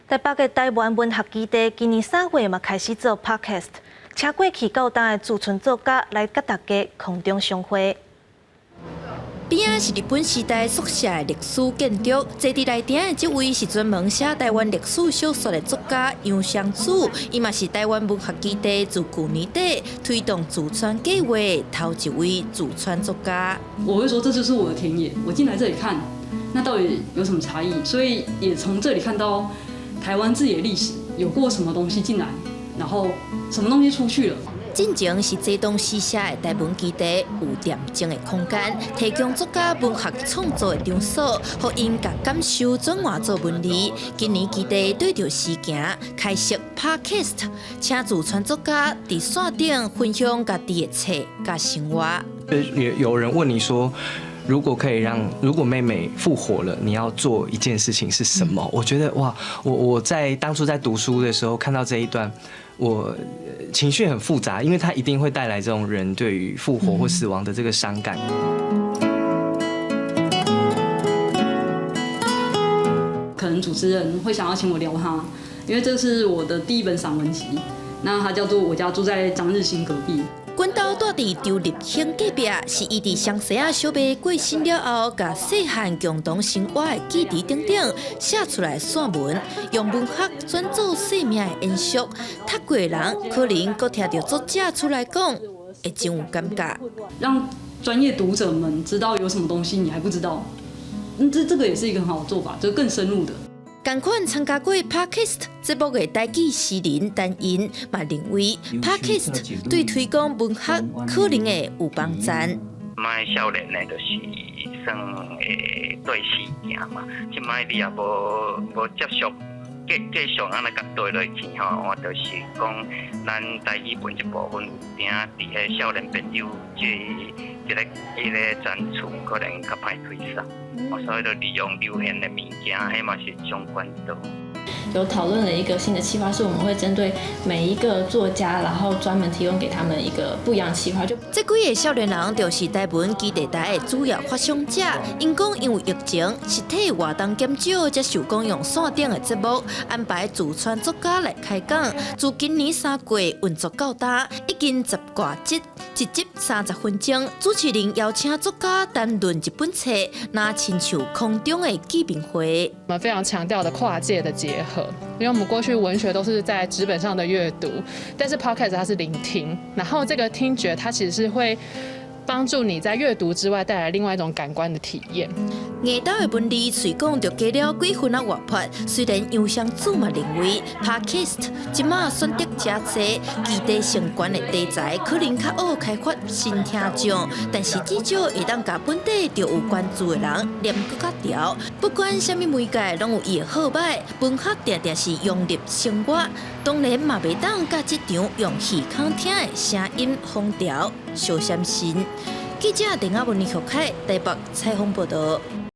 台北嘅台湾文学基地今年3月嘛开始做 podcast， 请过去到当的驻村作家来甲大家空中相会。边仔是日本时代宿舍的历史建筑，坐伫内顶的这位是专门写台湾历史小说的作家杨湘子，伊嘛是台湾文学基地自去年底推动驻村计划的头一位驻村作家。我会说这就是我的田野，我进来这里看，那到底有什么差异？所以也从这里看到台湾自己的历史有过什么东西进来，然后什么东西出去了。进前是这栋私写的台文基地，有恬静的空间，提供作家文学创作的场所，互因甲感受转换做文字。今年基地对着时行，开设 podcast， 请驻村作家伫线顶分享家己的册甲生活。有人问你说，如果妹妹复活了，你要做一件事情是什么？我觉得哇，我在当初在读书的时候看到这一段，我情绪很复杂，因为它一定会带来这种人对于复活或死亡的这个伤感。可能主持人会想要请我聊他，因为这是我的第一本散文集，那它叫做《我家住在张日新隔壁》。阮兜住伫周立兴隔壁，是伊伫湘西啊小妹过身了后，甲细汉共同生活的记忆等等写出来散文，用文学转做生命的延续。读过的人可能搁听到作者出来讲，会真有感觉。让专业读者们知道有什么东西你还不知道，这个也是一个很好的做法，就是更深入的。同款参加过 podcast 节目的台记诗人陈因嘛认为 podcast 对推广文学可能会有帮助。卖少年呢，就是算对诗行嘛，即摆你也无接触，继续安尼甲对落去吼，我就是讲咱台语文一部分有定伫迄少年朋友一个展出，可能较歹推送。所以就利用流行的物件，迄嘛是一种管道。有讨论了一个新的企划，是我们会针对每一个作家，然后专门提供给他们一个不一样的企划。这几个少年人就是台文基地台的主要发想者。因讲因为疫情，实体活动减少，才受讲用线顶的节目安排驻村作家来开讲。自今年3月运作到大，已经10挂集，一集30分钟。主持人邀请作家谈论一本册，那亲像空中的见面会。我们非常强调的跨界的结合，因为我们过去文学都是在纸本上的阅读，但是 podcast 它是聆听，然后这个听觉它其实是会帮助你在阅读之外带来另外一种感官的体验。艺岛的文字随讲就加了几分活泼，虽然杨湘子嘛认为 podcast 即马选择真济，基地相关的题材可能较好开发新听众，但是至少会当甲本地就有关注的人念搁较调。不管什么媒介，拢有伊的好歹，文学定定是融入生活，当然嘛袂当甲即场用耳孔听的声音封调相相信。记者陈雅文、李学凯台北采访报道。